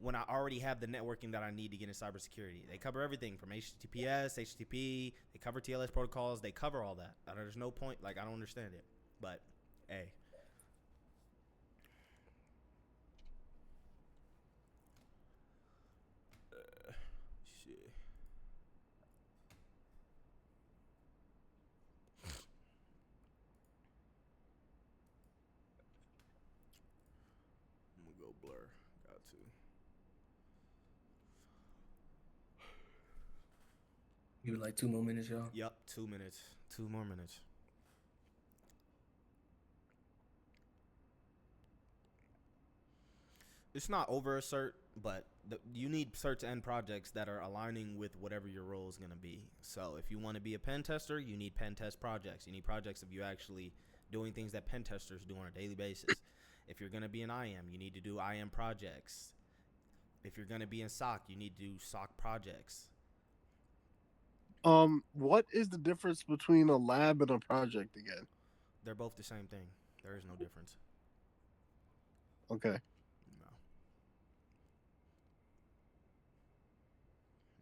when I already have the networking that I need to get in cybersecurity. They cover everything from HTTPS, HTTP. They cover TLS protocols. They cover all that. There's no point. Like, I don't understand it. But, hey. Shit. I'm gonna go blur. Got to. Give it like 2 more minutes, y'all. Yep, 2 minutes. 2 more minutes. It's not over a cert, but you need certs and projects that are aligning with whatever your role is going to be. So if you want to be a pen tester, you need pen test projects. You need projects of you actually doing things that pen testers do on a daily basis. If you're going to be an IM, you need to do IM projects. If you're going to be in SOC, you need to do SOC projects. What is the difference between a lab and a project again? They're both the same thing. There is no difference. Okay. No.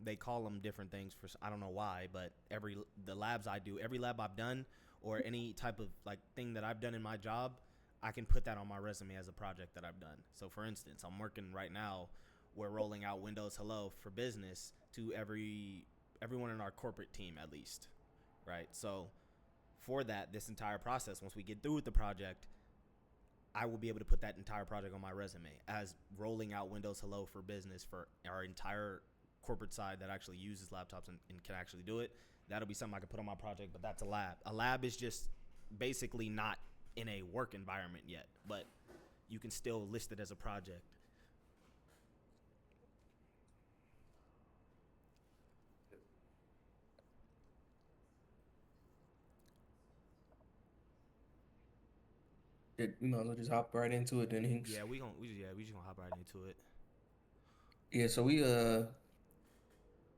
They call them different things for, I don't know why, but the labs I do, every lab I've done or any type of like thing that I've done in my job, I can put that on my resume as a project that I've done. So for instance, I'm working right now, we're rolling out Windows Hello for business to everyone in our corporate team at least, right? So for that, this entire process, once we get through with the project, I will be able to put that entire project on my resume as rolling out Windows Hello for business for our entire corporate side that actually uses laptops and can actually do it. That'll be something I could put on my project, but that's a lab. A lab is just basically not in a work environment yet, but you can still list it as a project. We might as well just hop right into it then, Hinks. Yeah, we just gonna hop right into it. Yeah, so we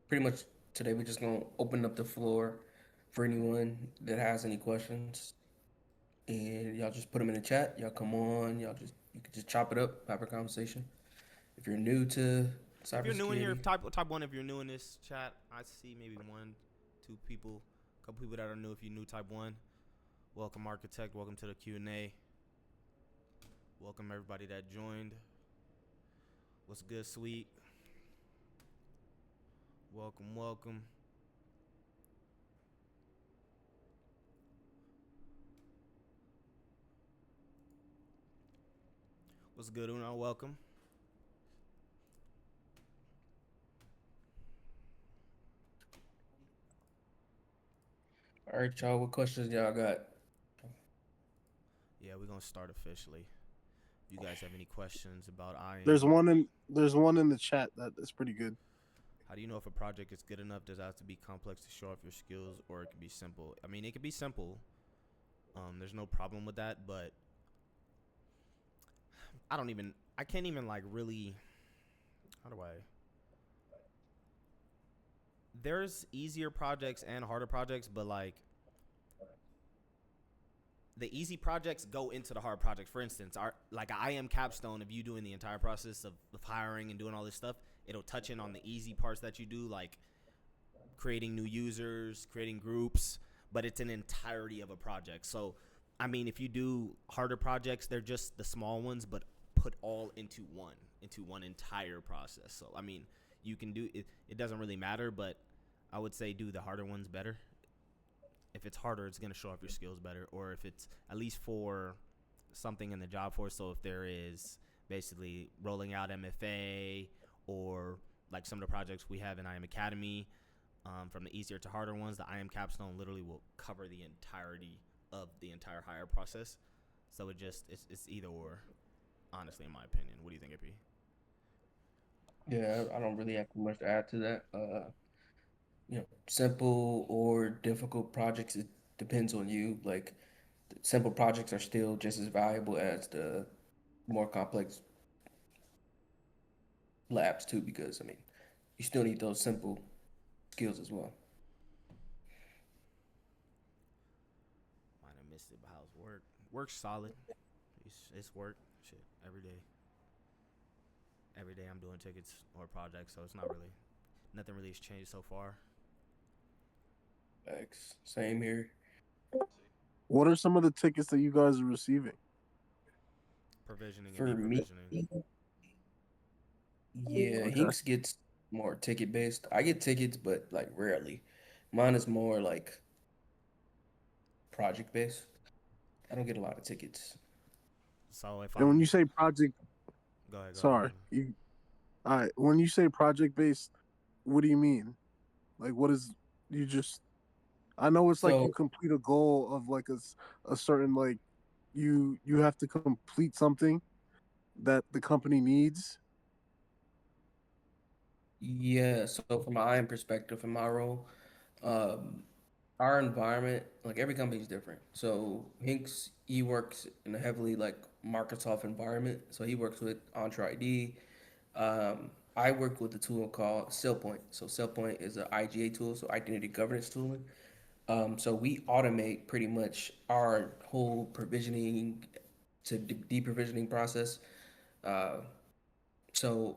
pretty much today we're just gonna open up the floor for anyone that has any questions, and y'all just put them in the chat. Y'all come on, you can just chop it up, have a conversation. If you're new to If you're new in here, cybersecurity, type one. If you're new in this chat, I see maybe 1, 2 people, a couple people that are new. If you're new, type 1. Welcome, Architect. Welcome to the QnA. Welcome everybody that joined. What's good, sweet? Welcome, welcome. What's good, Uno? Welcome. all right, y'all. What questions y'all got? Yeah, we're gonna start officially. If you guys have any questions about IAM, There's one in the chat that is pretty good. how do you know if a project is good enough? Does it have to be complex to show off your skills, or it can be simple? I mean, it can be simple. There's no problem with that, but I can't even like really. How do I? There's easier projects and harder projects, but like the easy projects go into the hard projects. For instance, like I am capstone of you doing the entire process of hiring and doing all this stuff. It'll touch in on the easy parts that you do, like creating new users, creating groups, but it's an entirety of a project. So, I mean, if you do harder projects, they're just the small ones, but put all into one entire process. So, I mean, you can do it. It doesn't really matter, but I would say do the harder ones better. If it's harder, it's going to show off your skills better, or if it's at least for something in the job force. So if there is basically rolling out MFA or like some of the projects we have in IM Academy, from the easier to harder ones, the IM capstone literally will cover the entirety of the entire hire process. So it's either or, honestly, in my opinion. What do you think, AP? Yeah, I don't really have much to add to that. Simple or difficult projects, it depends on you. Like, the simple projects are still just as valuable as the more complex labs too, because I mean, you still need those simple skills as well. Might have missed it, but how's work? Work's solid. It's work. Shit, every day. Every day I'm doing tickets or projects, so it's not really nothing really has changed so far. X. Same here. What are some of the tickets that you guys are receiving? Provisioning and For me, deprovisioning. yeah, Okay. Hinks gets more ticket based. I get tickets, but like rarely. Mine is more like project based. I don't get a lot of tickets. So if And when you I'm say project, go ahead, go ahead, go sorry, ahead. you. All right. When you say project based, what do you mean? Like, what is you just? I know it's like you So complete a goal of like a certain like you have to complete something that the company needs. yeah, so from my own perspective, in my role, um, our environment, like every company is different. So Hinks, he works in a heavily like Microsoft environment. So he works with Entra ID. I work with a tool called SailPoint. So SailPoint is an IGA tool, so identity governance tooling. So we automate pretty much our whole provisioning to deprovisioning process. Uh, so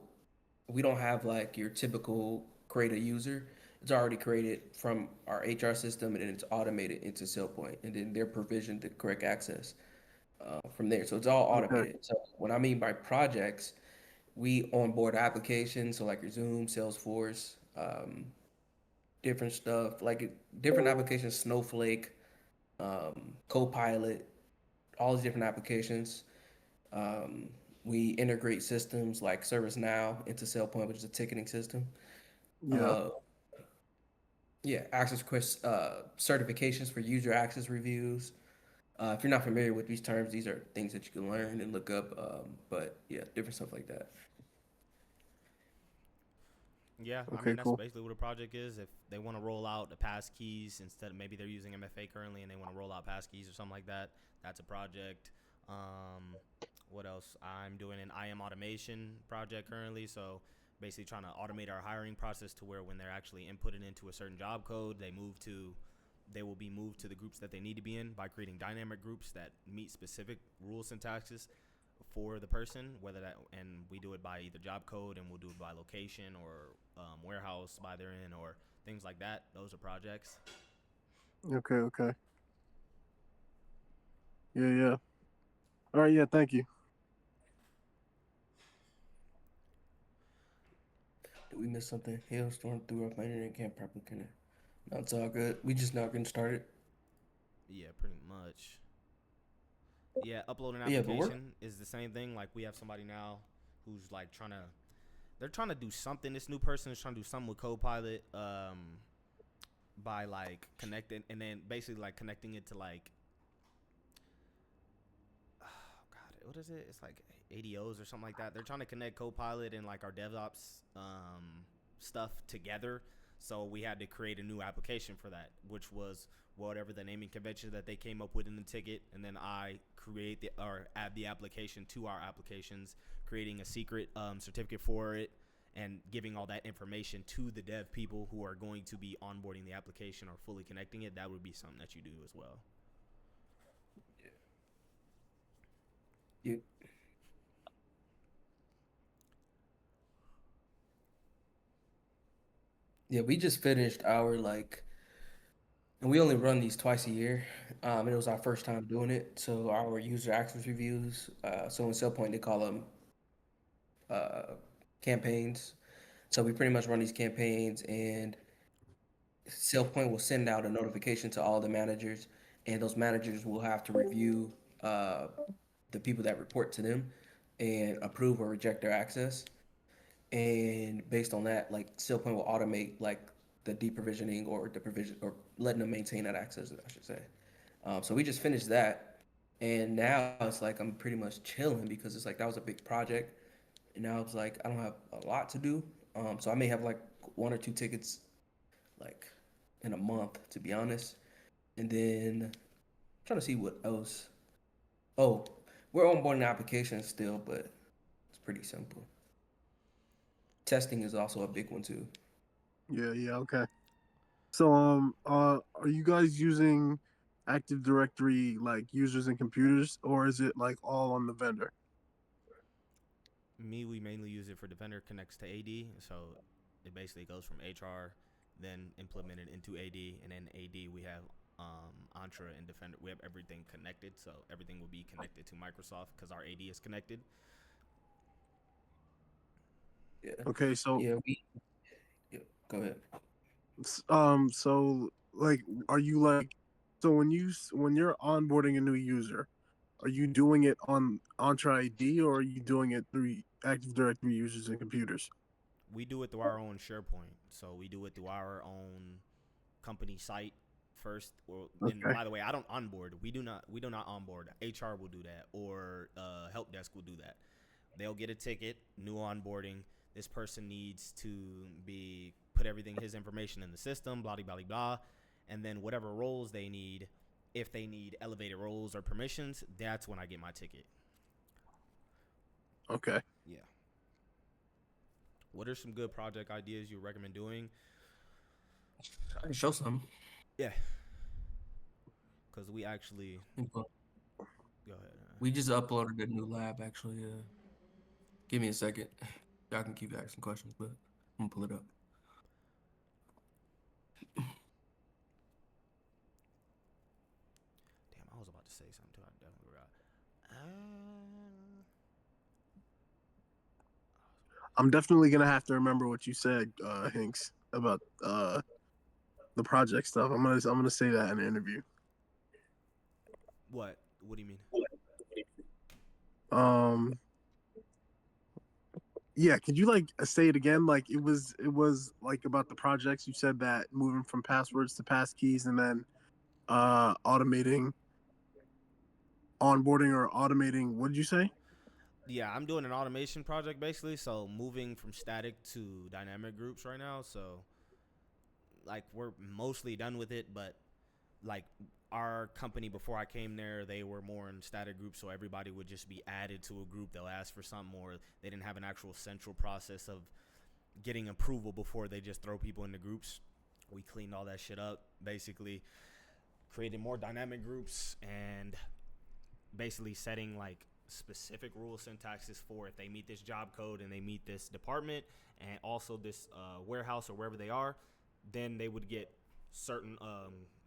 we don't have like your typical create a user. It's already created from our HR system and then it's automated into SailPoint and then they're provisioned the correct access from there. So it's all Okay. automated. So what I mean by projects, we onboard applications, so like your Zoom, Salesforce, different stuff, like different applications, Snowflake, Copilot, all these different applications. Um, we integrate systems like ServiceNow into SailPoint, which is a ticketing system. Yeah. Uh, yeah, access requests, certifications for user access reviews. If you're not familiar with these terms, these are things that you can learn and look up. But yeah, different stuff like that. Yeah, I Okay. mean that's Cool. basically what a project is. If they want to roll out the pass keys instead of maybe they're using MFA currently and they want to roll out pass keys or something like that, that's a project. Um, what else? I'm doing an IM automation project currently, so basically trying to automate our hiring process to where when they're actually inputted into a certain job code, they will be moved to the groups that they need to be in by creating dynamic groups that meet specific rule syntaxes for the person, whether that, and we do it by either job code and we'll do it by location or warehouse by their in or things like that. Those are projects. Okay. Okay. Yeah. Yeah. All right. Yeah. Thank you. Did we miss something? Hailstorm threw off my internet. Can't properly connect. No, it's all good. We just not getting started. Yeah, pretty much. Yeah, uploading But yeah, but we're application is the same thing. Like we have somebody now who's like they're trying to do something. This new person is trying to do something with Copilot, by like connecting and then basically like connecting it to like, oh god, what is it? It's like ADOs or something like that. They're trying to connect Copilot and like our DevOps stuff together. So we had to create a new application for that, which was whatever the naming convention that they came up with in the ticket, and then I create the or add the application to our applications, creating a secret certificate for it, and giving all that information to the dev people who are going to be onboarding the application or fully connecting it. That would be something that you do as well. you, yeah, we just finished our like, and we only run these twice a year. And it was our first time doing it. So our user access reviews. So in SailPoint they call them uh, campaigns. So we pretty much run these campaigns, and SailPoint will send out a notification to all the managers, and those managers will have to review uh, the people that report to them and approve or reject their access. And based on that, like SailPoint will automate like the deprovisioning or the provision or letting them maintain that access, I should say. So we just finished that, and now it's like I'm pretty much chilling because it's like that was a big project, and now it's like I don't have a lot to do. So I may have like one or two tickets like in a month, to be honest, and then I'm trying to see what else. Oh, we're onboarding applications still, but it's pretty simple. Testing is also a big one too. Yeah. Yeah. Okay. So are you guys using Active Directory like users and computers, or is it like all on the vendor? Me, we mainly use it for Defender connects to AD, so it basically goes from HR, then implemented into AD, and then AD we have Entra and Defender. We have everything connected, so everything will be connected to Microsoft because our AD is connected. Yeah. Okay, so Yeah. Yeah. Go ahead. so like, are you like, so when you're onboarding a new user, are you doing it on Entra ID or are you doing it through Active Directory users and computers? We do it through our own SharePoint, so we do it through our own company site first. Or and Okay, by the way, I don't onboard. We do not onboard. HR will do that, or help desk will do that. They'll get a ticket, new onboarding. This person needs to be put everything his information in the system, blah blah blah blah, and then whatever roles they need, if they need elevated roles or permissions, that's when I get my ticket. okay. Yeah. What are some good project ideas you recommend doing? I can show some. Yeah, because we actually go ahead. We just uploaded a new lab actually. Give me a second. Y'all can keep asking questions, but I'm gonna pull it up. Damn, I was about to say something too. I definitely forgot. Uh, I'm definitely gonna have to remember what you said, Hinks, about the project stuff. I'm gonna say that in the interview. what? What do you mean? Um, yeah, could you like say it again? Like it was like about the projects. You said that moving from passwords to passkeys and then automating onboarding or automating. What did you say? Yeah, I'm doing an automation project basically. So moving from static to dynamic groups right now. So like we're mostly done with it, but like our company before I came there, they were more in static groups, so everybody would just be added to a group. They'll ask for something more. They didn't have an actual central process of getting approval before they just throw people into groups. We cleaned all that shit up, basically created more dynamic groups and basically setting like specific rule syntaxes for if they meet this job code and they meet this department and also this warehouse or wherever they are, then they would get certain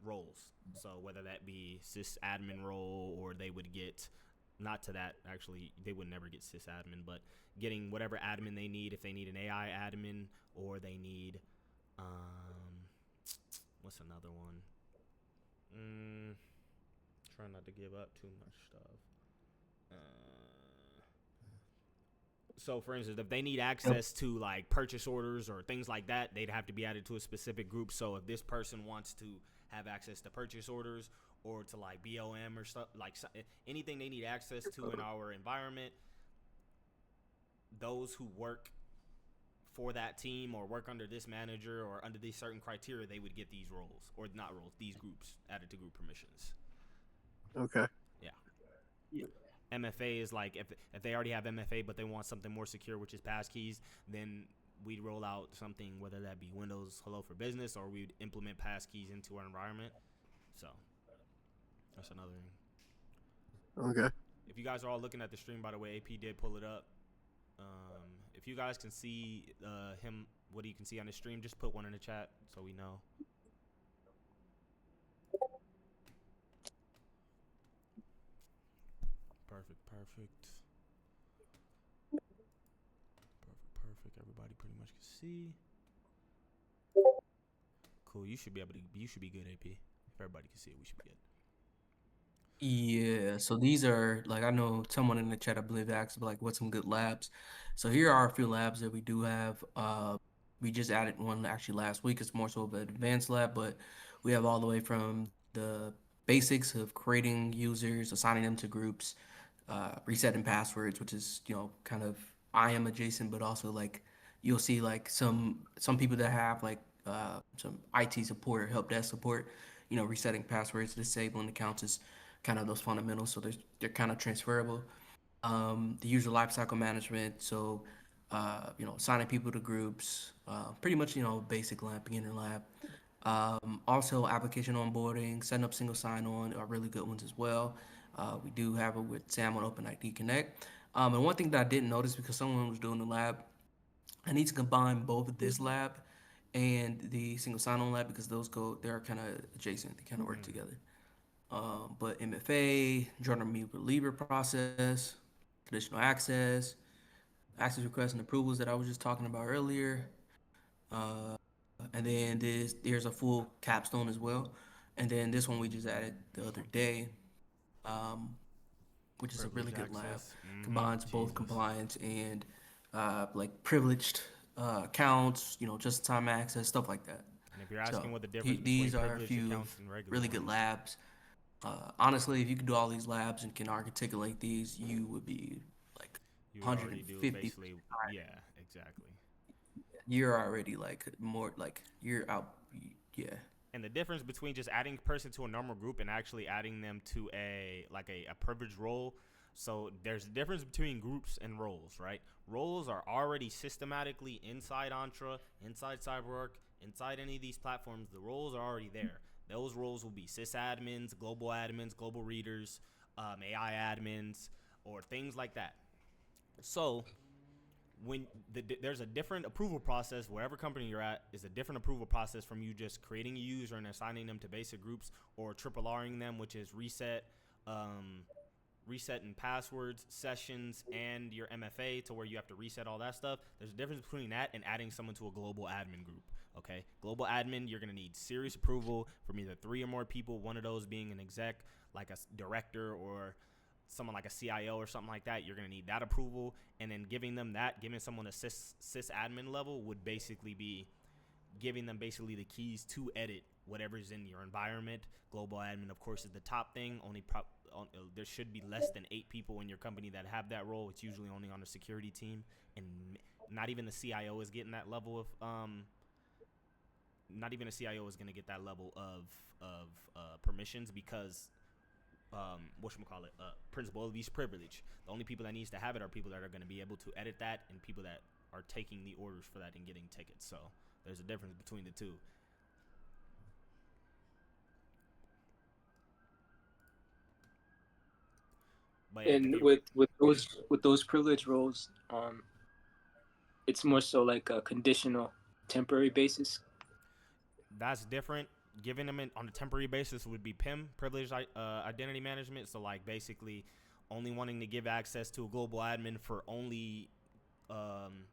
roles. So whether that be sysadmin role or they would get not to that actually they would never get sysadmin, but getting whatever admin they need if they need an AI admin or they need what's another one? Try not to give up too much stuff. Uh, so, for instance, if they need access to like purchase orders or things like that, they'd have to be added to a specific group. So, if this person wants to have access to purchase orders or to like BOM or stuff like anything they need access to in our environment, those who work for that team or work under this manager or under these certain criteria, they would get these roles or not roles, these groups added to group permissions. Okay. Yeah. MFA is like if they already have MFA but they want something more secure, which is passkeys, then we'd roll out something whether that be Windows Hello for Business or we'd implement passkeys into our environment. So that's another thing. Okay. If you guys are all looking at the stream, by the way, AP did pull it up. If you guys can see him, what you can see on the stream, just put one in the chat so we know. Perfect, perfect. Perfect. Everybody pretty much can see. Cool. You should be able to. You should be good, AP. If everybody can see it, we should be good. Yeah, so these are like I know someone in the chat I believe asked like what's some good labs. So here are a few labs that we do have. We just added one actually last week. It's more so of an advanced lab, but we have all the way from the basics of creating users, assigning them to groups, resetting passwords, which is kind of IAM adjacent, but also like you'll see like some people that have like some IT support or help desk support, resetting passwords, disabling accounts is kind of those fundamentals. So they're kind of transferable. The user lifecycle management, so assigning people to groups, pretty much basic lab, beginner lab. Also, application onboarding, setting up single sign-on are really good ones as well. We do have it with Sam on OpenID Connect. And one thing that I didn't notice because someone was doing the lab, I need to combine both of this lab and the single sign-on lab because they're kind of adjacent. They kind of work together. But MFA, journal me reliever process, conditional access requests and approvals that I was just talking about earlier. And then there's a full capstone as well. And then this one we just added the other day, um, which is a really Privilege good lab. access. Combines both Jesus. compliance and like privileged accounts, just time access, stuff like that. And if you're So asking what the difference between these are a privileged few of accounts and regular really good ones, labs. Honestly, if you could do all these labs and can articulate these, you would be like you would already do 150. basically. Yeah, exactly. You're already like more like you're out. Yeah. And the difference between just adding a person to a normal group and actually adding them to a privileged role. So there's a difference between groups and roles, right? Roles are already systematically inside Entra, inside CyberArk, inside any of these platforms. The roles are already there. Those roles will be sysadmins, global readers, AI admins, or things like that. So when there's a different approval process wherever company you're at is a different approval process from you just creating a user and assigning them to basic groups or triple Ring them, which is resetting passwords, sessions, and your MFA to where you have to reset all that stuff. There's a difference between that and adding someone to a global admin group. Okay, global admin, you're gonna need serious approval from either 3 or more people. One of those being an exec, like a director or someone like a CIO or something like that. You're gonna need that approval, and then giving someone a sysadmin level would basically be giving them basically the keys to edit whatever's in your environment. Global admin, of course, is the top thing. There should be less than 8 people in your company that have that role. It's usually only on a security team, and not even the CIO is getting that level of not even a CIO is going to get that level of permissions because whatchamacallit, principle of least privilege. The only people that needs to have it are people that are going to be able to edit that and people that are taking the orders for that and getting tickets. So there's a difference between the two. But yeah, if And you with those privilege roles, it's more so like a conditional, temporary basis. that's different. Giving them on a temporary basis would be PIM, privileged identity management. So like basically, only wanting to give access to a global admin for only um,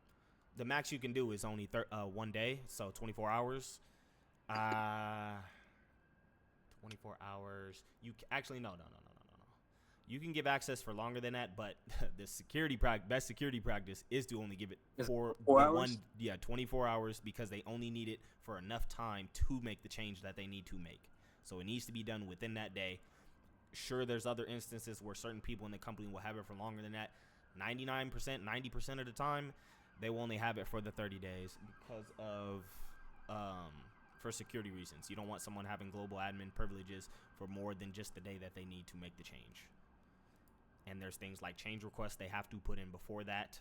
the max you can do is only 1 day, so 24 hours. Uh, 24 hours. You actually no. You can give access for longer than that, but the best security practice is to only give it Is it for 4 hours? 24 hours because they only need it for enough time to make the change that they need to make. So it needs to be done within that day. Sure, there's other instances where certain people in the company will have it for longer than that. 99%, 90% of the time, they will only have it for the 30 days because of for security reasons. You don't want someone having global admin privileges for more than just the day that they need to make the change. And there's things like change requests they have to put in before that,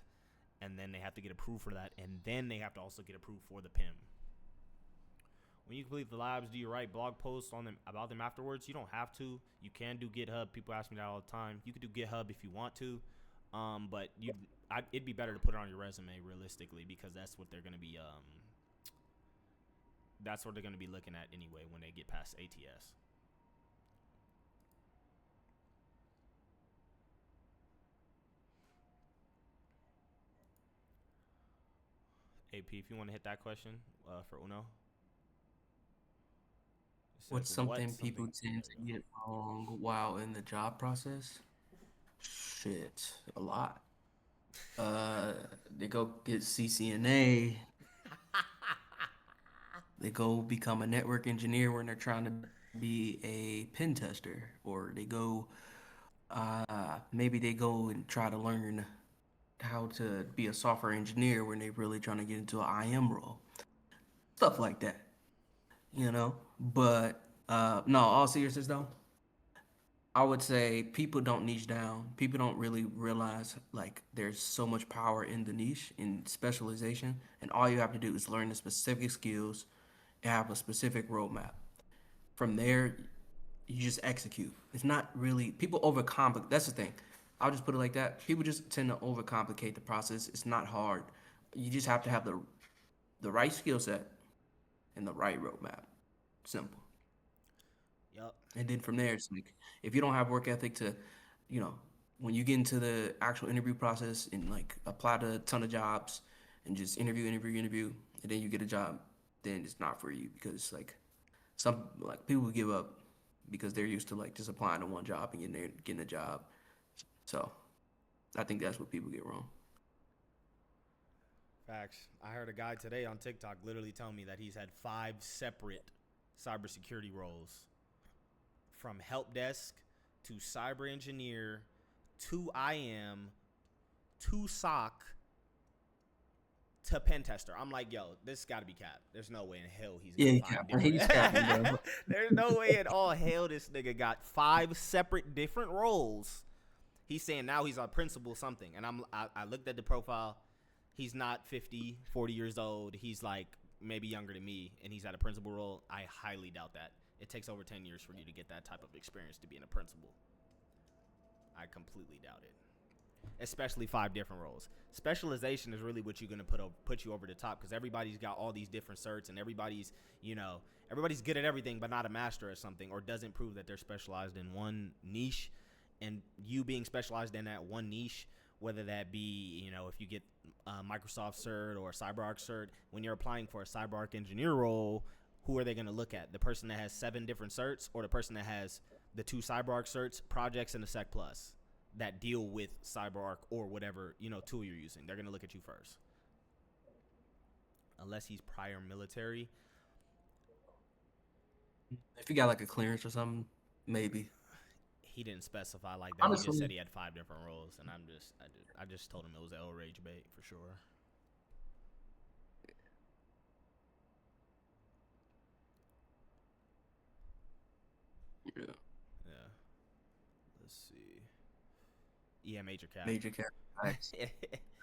and then they have to get approved for that, and then they have to also get approved for the PIM. When you complete the labs, do you write blog posts on them about them afterwards? You don't have to. You can do GitHub. People ask me that all the time. You could do GitHub if you want to, but it'd be better to put it on your resume realistically because that's what they're gonna be looking at anyway when they get past ATS. AP, if you want to hit that question for Uno. What's something people tend to get wrong while in the job process? Shit, a lot. Uh, they go get CCNA. They go become a network engineer when they're trying to be a pen tester, or maybe they go and try to learn how to be a software engineer when they're really trying to get into an IM role, stuff like that, you know. But no, all seriousness though, I would say people don't niche down. People don't really realize like there's so much power in the niche in specialization, and all you have to do is learn the specific skills and have a specific roadmap. From there, you just execute. It's not really people overcomplicate. That's the thing. I'll just put it like that. People just tend to overcomplicate the process. It's not hard. You just have to have the right skill set and the right roadmap. Simple. Yup. And then from there, it's like if you don't have work ethic to, you know, when you get into the actual interview process and like apply to a ton of jobs and just interview, and then you get a job, then it's not for you because like some like people give up because they're used to like just applying to one job and getting a job. So I think that's what people get wrong. Facts. I heard a guy today on TikTok literally tell me that he's had 5 separate cybersecurity roles, from help desk to cyber engineer to IM to SOC to pen tester. I'm like, yo, this got to be cap. There's no way in hell he's got Yeah, he 5 capping. different. He's capping, bro. There's no way in all hell this nigga got 5 separate different roles. He's saying now he's a principal something, and I looked at the profile. He's not 50, 40 years old. He's like maybe younger than me, and he's at a principal role. I highly doubt that. It takes over 10 years for you to get that type of experience to be in a principal. I completely doubt it. Especially 5 different roles. Specialization is really what you're going to put you over the top, because everybody's got all these different certs, and everybody's good at everything but not a master at something, or doesn't prove that they're specialized in one niche. And you being specialized in that one niche, whether that be, if you get Microsoft cert or CyberArk cert, when you're applying for a CyberArk engineer role, who are they going to look at? The person that has 7 different certs, or the person that has the 2 CyberArk certs, projects, and the Sec Plus that deal with CyberArk or whatever tool you're using? They're going to look at you first, unless he's prior military. If you got like a clearance or something, maybe. He didn't specify like that. Honestly, he just said he had 5 different roles, and I just told him it was L rage bait for sure. Yeah. Yeah. Let's see. Yeah, major cap. Major cap. Nice.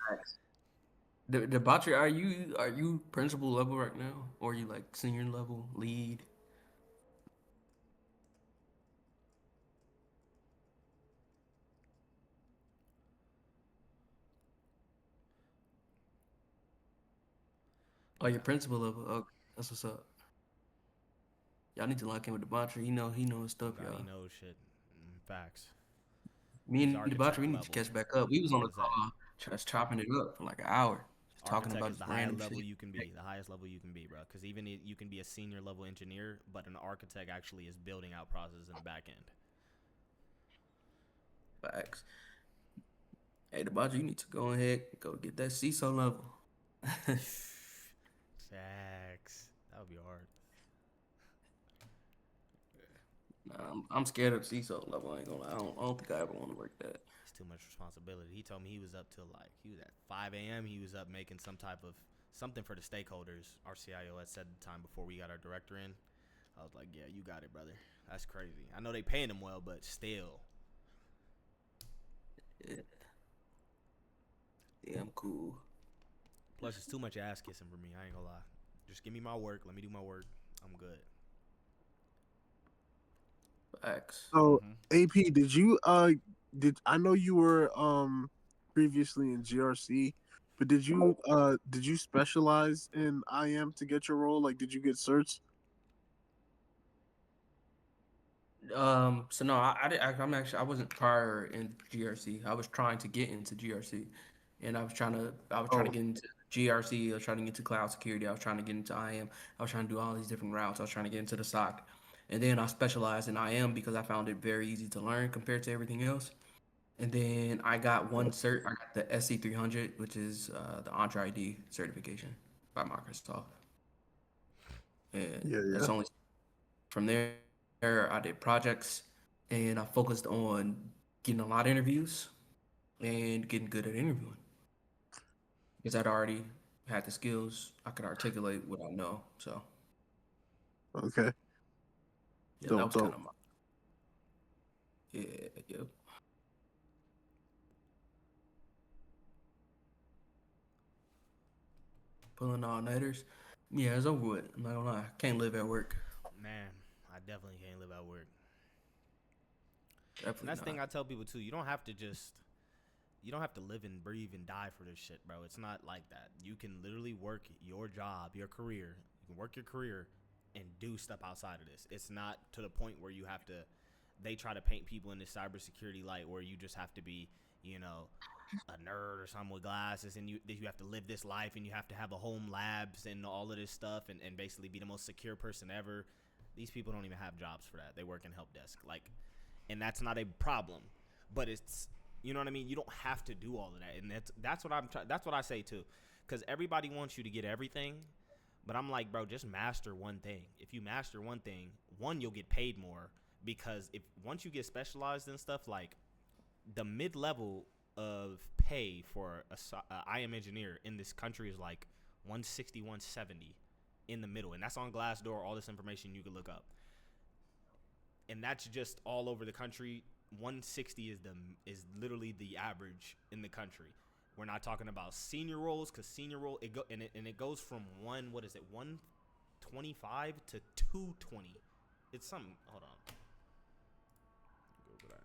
Nice. The Batra, are you principal level right now, or are you like senior level, lead? Oh, your principal level. Okay, that's what's up. Y'all need to lock in with the Batra. He knows stuff, God, y'all. he knows shit. Facts. Me He's and the Batra, architect we need to level. catch back up. We was on the What is that? call, just chopping it up for like an hour, just talking Architect about is just the highest random level shit. you can be. The highest level you can be, bro. Because even you can be a senior level engineer, but an architect actually is building out processes in the back end. Facts. Hey, the Batra, you need to go ahead and go get that CISO level. Facts. That would be hard. I'm scared of CISO level. I ain't gonna lie. I don't think I ever want to work that. It's too much responsibility. He told me he was up till he was at 5 a.m. He was up making something for the stakeholders. Our CIO had said the time before we got our director in. I was like, yeah, you got it, brother. That's crazy. I know they paying him well, but still. Yeah, I'm cool. Plus, it's too much ass kissing for me. I ain't gonna lie. Just give me my work. Let me do my work. I'm good. Facts. So, AP, did I know you were previously in GRC, but did you specialize in IM to get your role? Like, did you get certs? So no, I wasn't prior in GRC. I was trying to get into GRC, and I was trying to Oh, get into GRC. I was trying to get into cloud security. I was trying to get into IM. I was trying to do all these different routes. I was trying to get into the SOC, and then I specialized in IM because I found it very easy to learn compared to everything else. And then I got one cert. I got the SC300, which is the Entra ID certification by Microsoft, and yeah, that's yeah. only from there. I did projects, and I focused on getting a lot of interviews and getting good at interviewing because I'd already had the skills. I could articulate what I know. So Okay, yeah, that dope, was kind dope. of my yeah, yep. Pulling all nighters. Yeah, it's over with. I'm not gonna lie. Can't live at work. Man, I definitely can't live at work. And that's the thing not. I tell people too. You don't have to live and breathe and die for this shit, bro. It's not like that. You can literally work your job, your career. You can work your career and do stuff outside of this. It's not to the point where you have to. They try to paint people in this cybersecurity light where you just have to be, you know, a nerd or something with glasses, and you have to live this life, and you have to have a home labs and all of this stuff, and basically be the most secure person ever. These people don't even have jobs for that. They work in help desk, like, and that's not a problem, but it's, you know what I mean. You don't have to do all of that, and that's what that's what I say too, because everybody wants you to get everything, but I'm like, bro, just master one thing. If you master one thing, you'll get paid more, because if once you get specialized in stuff, like the mid level of pay for a IM engineer in this country is like 160, 170 in the middle, and that's on Glassdoor. All this information you can look up, and that's just all over the country. 160 is literally the average in the country. We're not talking about senior roles, because senior role it goes from 125 to 220. It's something. Hold on, Google that,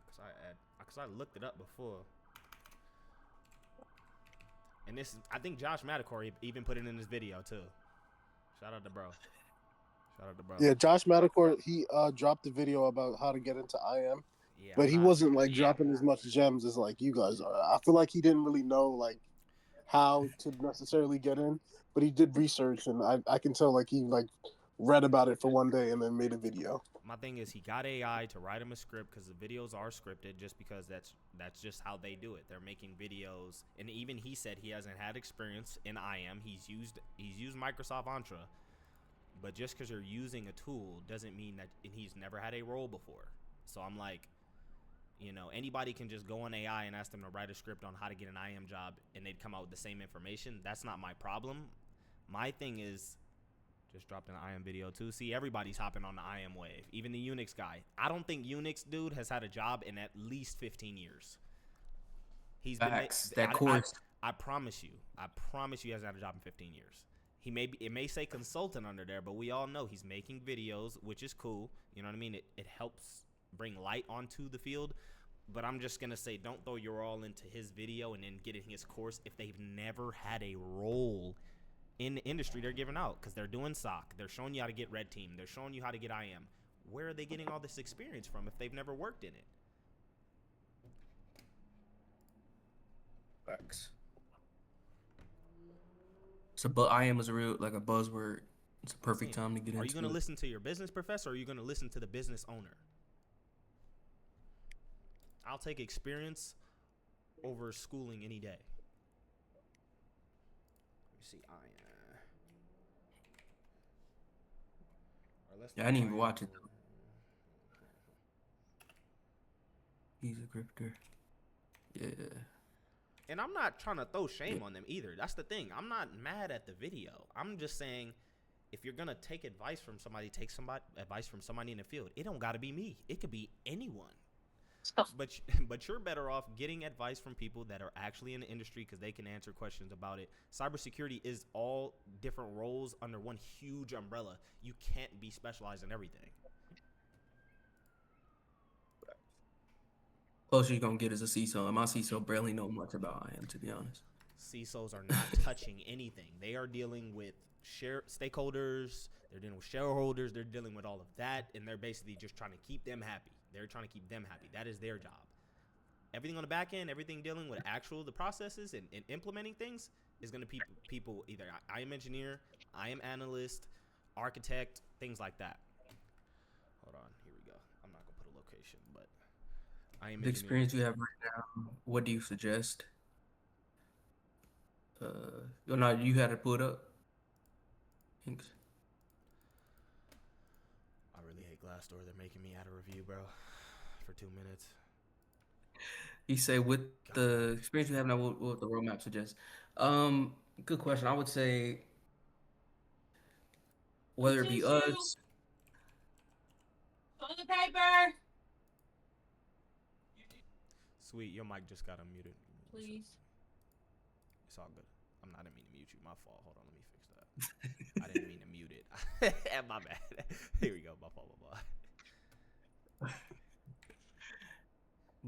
because I looked it up before. And this, I think Josh Madakor even put it in his video too. Shout out to bro. Yeah, Josh Madakor, he dropped the video about how to get into IM, Yeah, but he wasn't like dropping as much gems as like you guys are. I feel like he didn't really know like how to necessarily get in, but he did research, and I can tell like he like read about it for one day and then made a video. My thing is, he got AI to write him a script, because the videos are scripted, just because that's just how they do it. They're making videos, and even he said he hasn't had experience in IM. He's used Microsoft Entra, but just because you're using a tool doesn't mean that, and he's never had a role before. So I'm like, you know, anybody can just go on AI and ask them to write a script on how to get an IM job, and they'd come out with the same information. That's not my problem. My thing is, just dropped an IM video too. See, everybody's hopping on the IM wave. Even the Unix guy. I don't think Unix dude has had a job in at least 15 years. He's Facts. been That course. I promise you. He hasn't had a job in 15 years. It may say consultant under there, but we all know he's making videos, which is cool. You know what I mean? It helps bring light onto the field. But I'm just gonna say, don't throw your all into his video and then get in his course if they've never had a role in the industry they're giving out, because they're doing SOC. They're showing you how to get red team. They're showing you how to get IM. Where are they getting all this experience from if they've never worked in it? Facts. So, but IM is a real like a buzzword. It's a perfect time to get into it. Are you going to listen to your business professor, or are you going to listen to the business owner? I'll take experience over schooling any day. Let me see IM. Yeah, I didn't even watch it though. He's a grifter. Yeah. And I'm not trying to throw shame on them either. That's the thing. I'm not mad at the video. I'm just saying, if you're gonna take advice from somebody, take advice from somebody in the field. It don't gotta be me. It could be anyone. But you're better off getting advice from people that are actually in the industry, because they can answer questions about it. Cybersecurity is all different roles under one huge umbrella. You can't be specialized in everything. Closer you're gonna get is a CISO, and my CISO barely know much about IM, to be honest. CISOs are not touching anything. They are dealing with stakeholders. They're dealing with shareholders. They're dealing with all of that, and they're basically just trying to keep them happy. They're trying to keep them happy. That is their job. Everything on the back end, everything dealing with the processes and implementing things is going to be people either I am engineer, I am analyst, architect, things like that. Hold on, here we go. I'm not going to put a location, but I am The experience you have right now, what do you suggest? No, you had to put up. Thanks. I really hate Glassdoor. They're making me add a review, bro, for 2 minutes. You say with the experience you have now, what would the roadmap suggest? Good question. I would say whether it be us. Toilet paper. Sweet, your mic just got unmuted. Please. It's all good. I didn't mean to mute you. My fault. Hold on, let me fix that. I didn't mean to mute it. My bad. Here we go. My fault.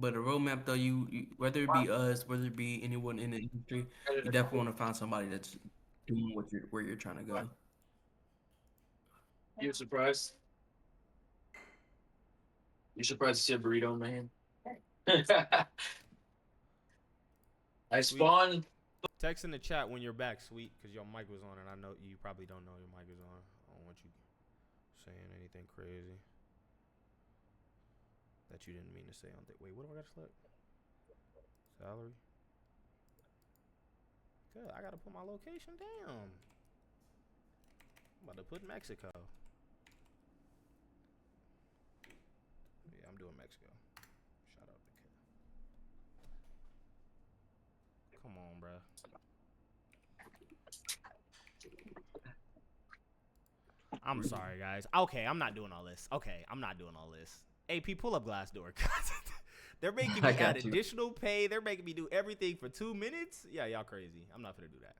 But a roadmap though, you whether it be us, whether it be anyone in the industry, you definitely want to find somebody that's doing what you're where you're trying to go. You surprised? You surprised to see a burrito, man? I Sweet. spawned. Text in the chat when you're back, Sweet, because your mic was on, and I know you probably don't know your mic is on. I don't want you saying anything crazy that you didn't mean to say on the. Wait, what do I got to select? Salary. Good. I got to put my location down. I'm about to put Mexico. Yeah, I'm doing Mexico. Shout out to Kid. Come on, bruh. I'm sorry, guys. Okay, I'm not doing all this. Okay, I'm not doing all this. AP, pull up Glassdoor. They're making I me got add you. additional pay. They're making me do everything for 2 minutes. Yeah, y'all crazy. I'm not gonna do that.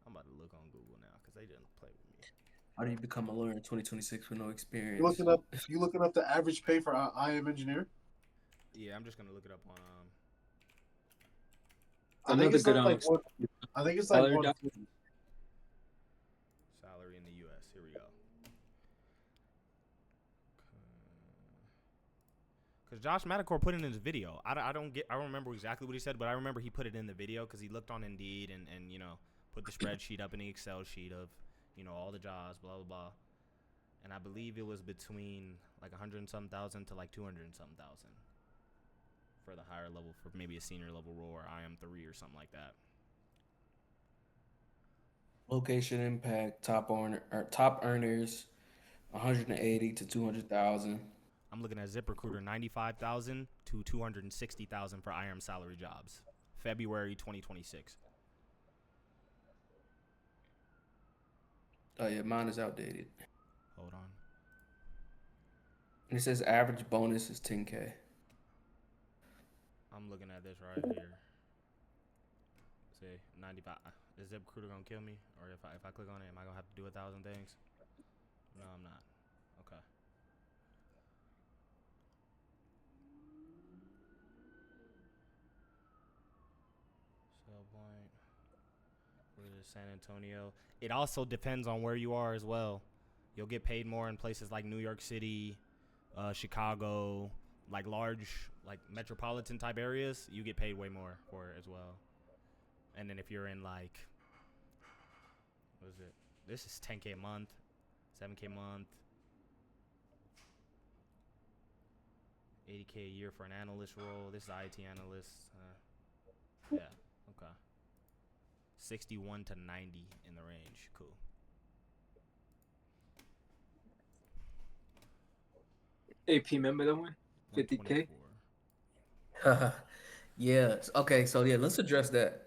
I'm about to look on Google now because they didn't play with me. How do you become a lawyer in 2026 with no experience? You looking up the average pay for IM engineer? Yeah, I'm just gonna look it up on. I think it's good like one. I think it's like salary 150. Salary in the U.S. Here we go. Because Josh Madakor put it in his video. I don't remember exactly what he said, but I remember he put it in the video because he looked on Indeed and you know put the spreadsheet up in the Excel sheet of all the jobs, blah blah blah. And I believe it was between like 100 and some thousand to like 200 and some thousand for the higher level, for maybe a senior level role or IM3 or something like that. Location impact, top earners, 180 to 200,000. I'm looking at ZipRecruiter, 95,000 to 260,000 for IM salary jobs, February 2026. Oh yeah, mine is outdated. Hold on. And it says average bonus is 10K. I'm looking at this right here. Say 95. Is ZipRecruiter gonna kill me, or if I click on it, am I gonna have to do 1,000 things? No, I'm not. Okay. Sell point. Where is San Antonio? It also depends on where you are as well. You'll get paid more in places like New York City, Chicago, like large, like metropolitan type areas. You get paid way more for it as well. And then if you're in like, what is it? This is 10K a month, 7K a month, 80K a year for an analyst role. This is IT analyst. Yeah, okay. 61 to 90 in the range. Cool. AP, remember that one? 50K. 124. Yeah. Okay. So yeah, let's address that.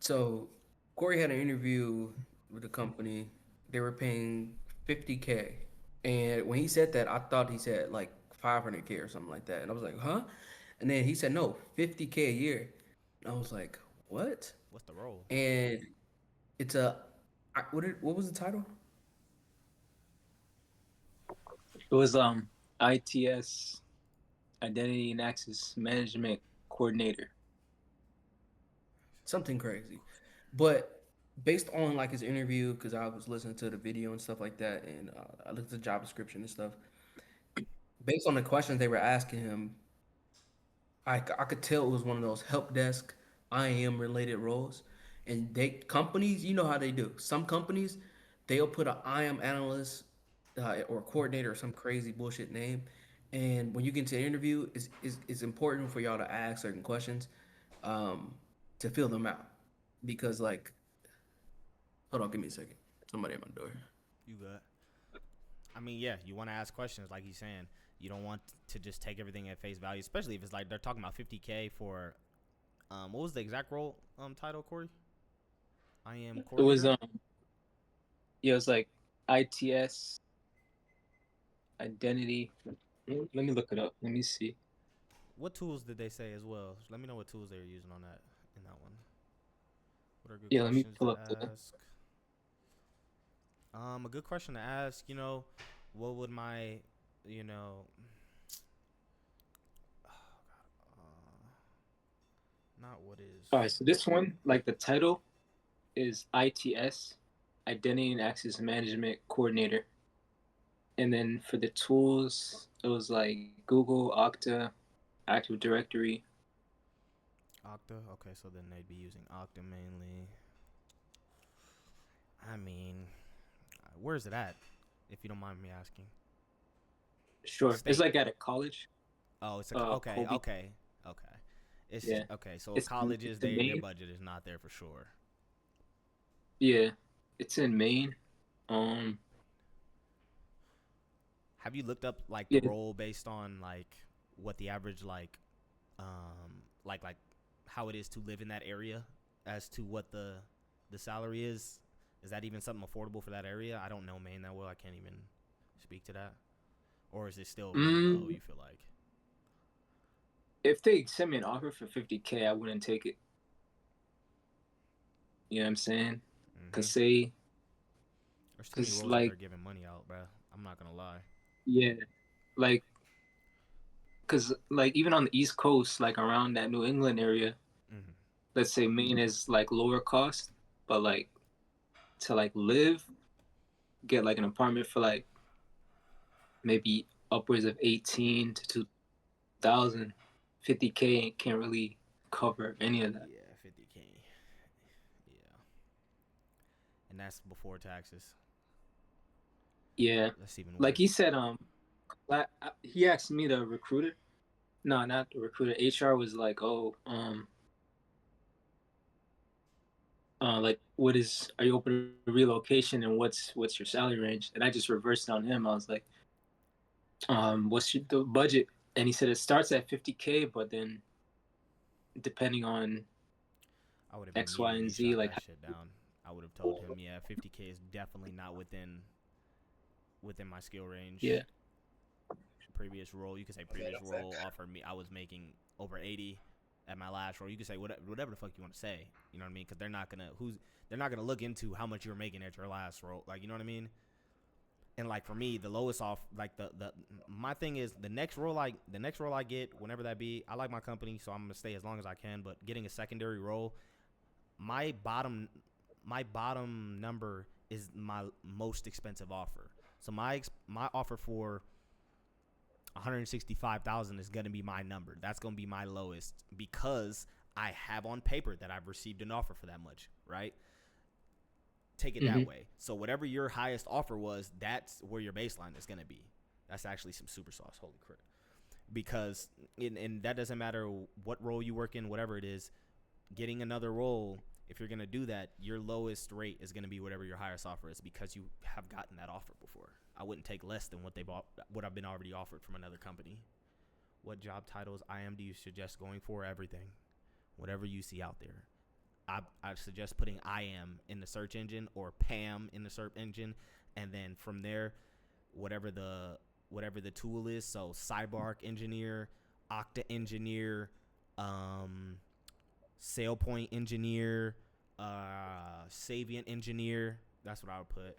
So Corey had an interview with a company. They were paying 50K, and when he said that, I thought he said like 500K or something like that, and I was like, huh? And then he said no, 50K a year. And I was like, what? What's the role? And it's what was the title? It was ITS, Identity and Access Management Coordinator. Something crazy, but based on like his interview, because I was listening to the video and stuff like that, and I looked at the job description and stuff. Based on the questions they were asking him, I could tell it was one of those help desk IAM related roles. And companies, you know how they do. Some companies, they'll put an IAM analyst or coordinator or some crazy bullshit name. And when you get to the interview, it's important for y'all to ask certain questions to fill them out. Because like, hold on, give me a second. Somebody at my door. You good? I mean, yeah, you want to ask questions like he's saying. You don't want to just take everything at face value, especially if it's like they're talking about 50K for what was the exact role title, Corey? IM It was coordinator. it was like ITS, Identity. Let me look it up. Let me see. What tools did they say as well? Let me know what tools they were using on that in that one. What are good Yeah, let me questions pull to up the. ask? A good question to ask, what would my, Not what is. All right, so this one, like the title is ITS, Identity and Access Management Coordinator. And then for the tools, it was like Google, Okta, Active Directory. Okta. Okay, so then they'd be using Okta mainly. I mean, where's it at? If you don't mind me asking. Sure. It's State. like at a college. Oh, it's a okay, Colby. okay, okay. It's Yeah. okay. So It's colleges, in their Maine. budget is not there for sure. Yeah. It's in Maine. Have you looked up like the Yeah. role based on like what the average like how it is to live in that area as to what the salary is? Is that even something affordable for that area? I don't know Maine that well. I can't even speak to that. Or is it still really low? You feel like? If they send me an offer for 50K, I wouldn't take it. You know what I'm saying? Mm-hmm. Cause say, There's too many cause roles where like, they're giving money out, bro. I'm not gonna lie. yeah, like, cause like even on the East Coast, like around that New England area, Mm-hmm. let's say Maine is like lower cost, but like to like live, get like an apartment for like maybe upwards of 18 to 2,000, 50K can't really cover any of that. Yeah, 50K. Yeah, and that's before taxes. Yeah, That's even like worse. he said, he asked me, the recruiter. No, not the recruiter. HR was like, oh, like what is, are you open to relocation and what's your salary range? And I just reversed on him. I was like, what's the budget? And he said it starts at 50K, but then depending on I would have X, Y, and immediately Z, shot like that shit down. I would have told him, yeah, 50K is definitely not within my skill range. yeah, Previous role, you could say previous role offered me. I was making over 80 at my last role. You could say whatever the fuck you want to say. You know what I mean? Because they're not gonna look into how much you were making at your last role. Like, you know what I mean? And like for me, the lowest off, like the my thing is the next role I get, whenever that be, I like my company, so I'm gonna stay as long as I can. But getting a secondary role, my bottom number is my most expensive offer. So my offer for 165,000 is gonna be my number. That's gonna be my lowest because I have on paper that I've received an offer for that much, right? Take it that way. So whatever your highest offer was, that's where your baseline is gonna be. That's actually some super sauce. Holy crap! Because and that doesn't matter what role you work in, whatever it is. Getting another role, if you're gonna do that, your lowest rate is gonna be whatever your highest offer is because you have gotten that offer before. I wouldn't take less than what I've been already offered from another company. What job titles do you suggest going for? Everything, whatever you see out there. I suggest putting IAM in the search engine or PAM in the search engine, and then from there, whatever the tool is. So CyberArk engineer, Okta engineer, SailPoint engineer, Savient engineer. That's what I would put.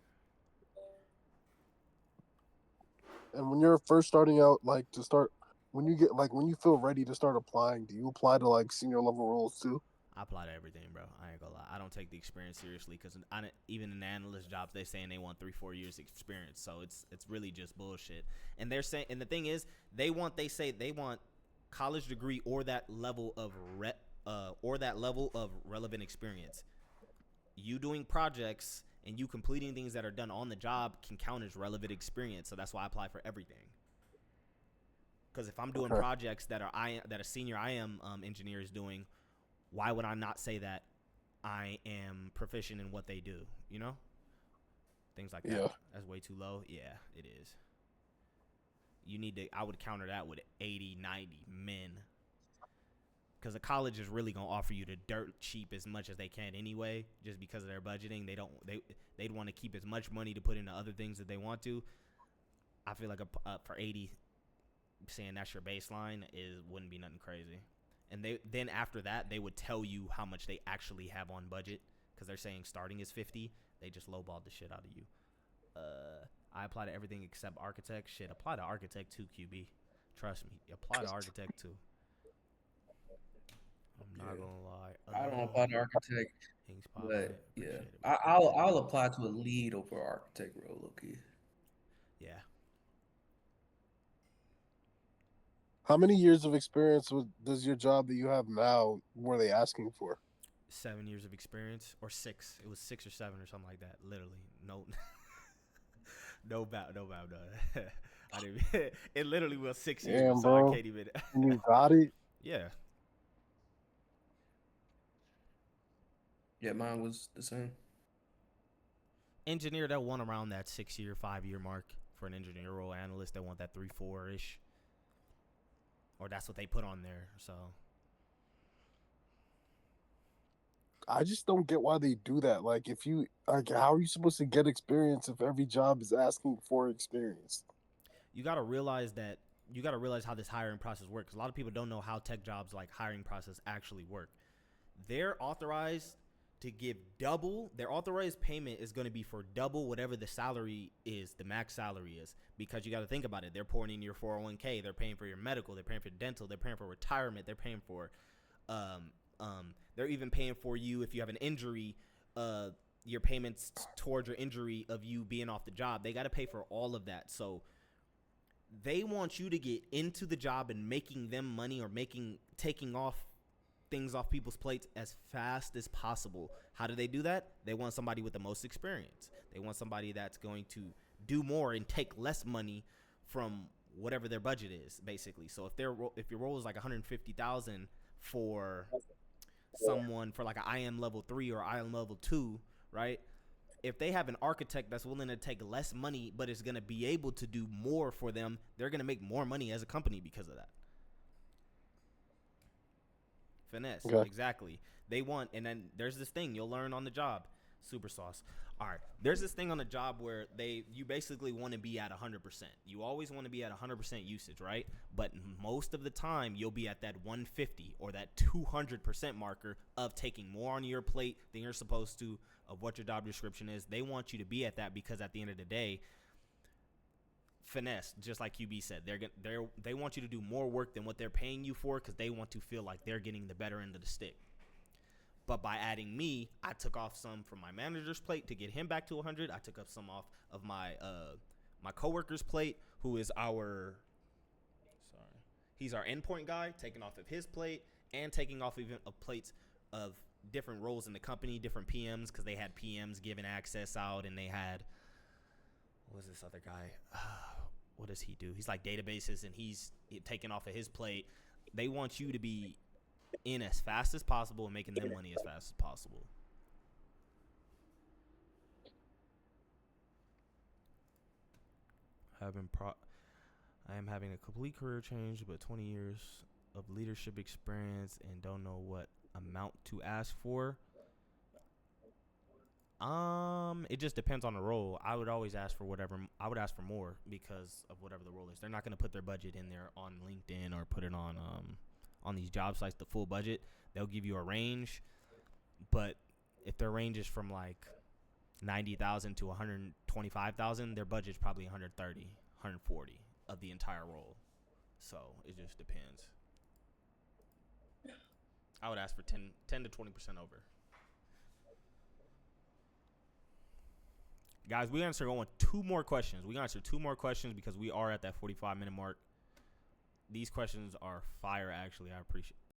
And when you're first starting out, when you feel ready to start applying, do you apply to like senior level roles too? I apply to everything, bro. I ain't gonna lie. I don't take the experience seriously because even in the analyst jobs, they saying they want 3-4 years experience. So it's really just bullshit. And they're saying, and the thing is, they say they want college degree or that level of relevant experience. You doing projects and you completing things that are done on the job can count as relevant experience. So that's why I apply for everything. Because if I'm doing projects that a senior IAM engineer is doing, why would I not say that I am proficient in what they do? You know, things like that. Yeah. That's way too low. Yeah, it is. You need to. I would counter that with 80, 90 men. Because the college is really gonna offer you the dirt cheap as much as they can anyway, just because of their budgeting. They'd want to keep as much money to put into other things that they want to. I feel like for 80, saying that's your baseline wouldn't be nothing crazy. And then after that, they would tell you how much they actually have on budget because they're saying starting is 50. They just lowballed the shit out of you. I apply to everything except architect. Shit, apply to architect too, QB. Trust me, apply to architect too. I'm not gonna lie. I don't apply to architect, King but Spotlight, yeah, appreciate it, I, man. I'll apply to a lead over architect role. Okay. Yeah, How many years of experience does your job that you have now were they asking for? 7 years of experience or six. It was 6 or 7 or something like that. Literally, no, no bad, no bad. No. I didn't. It literally was 6 years, Damn, so I bro. can't even. And you got it? Yeah, Yeah, mine was the same. engineer that one around that 6 year, 5 year mark for an engineer role. Analyst that want that 3, 4 ish, or that's what they put on there. So I just don't get why they do that. Like, if you like, how are you supposed to get experience if every job is asking for experience? you got to realize that you got to realize how this hiring process works. A lot of people don't know how tech jobs like hiring process actually work. They're authorized to give double. Their authorized payment is going to be for double whatever the salary is, the max salary is, because you got to think about it. They're pouring in your 401k. They're paying for your medical. They're paying for dental. They're paying for retirement. They're paying for, they're even paying for you if you have an injury. Your payments towards your injury of you being off the job. They got to pay for all of that. So they want you to get into the job and making them money or taking off things off people's plates as fast as possible. How do they do that? They want somebody with the most experience. They want somebody that's going to do more and take less money from whatever their budget is, basically. So if your role is like 150,000 for someone for like an IM level 3 or IM level 2, right? If they have an architect that's willing to take less money but is going to be able to do more for them, they're going to make more money as a company because of that. Finesse. Okay. Exactly. They want, and then there's this thing you'll learn on the job. Super sauce. All right. There's this thing on the job where you basically want to be at 100%. You always want to be at 100% usage, right? But most of the time you'll be at that 150 or that 200% marker of taking more on your plate than you're supposed to, of what your job description is. They want you to be at that because at the end of the day, finesse, just like QB said, they want you to do more work than what they're paying you for because they want to feel like they're getting the better end of the stick. But by adding me, I took off some from my manager's plate to get him back to 100. I took up some off of my coworker's plate, who is he's our endpoint guy, taking off of his plate and taking off even of plates of different roles in the company, different PMs, because they had PMs giving access out, and they had, what was this other guy? What does he do? He's like databases, and he's taking off of his plate. They want you to be in as fast as possible and making them money as fast as possible. I am having a complete career change, but 20 years of leadership experience and don't know what amount to ask for. It just depends on the role. I would always ask for whatever. I would ask for more because of whatever the role is. They're not going to put their budget in there on LinkedIn or put it on these job sites, the full budget. They'll give you a range, but if their range is from like 90,000 to 125,000, their budget's probably 130, 140 of the entire role. So it just depends. I would ask for 10 to 20% over. Guys, we're going to start going 2 more questions. We're going to answer 2 more questions because we are at that 45-minute mark. These questions are fire, actually. I appreciate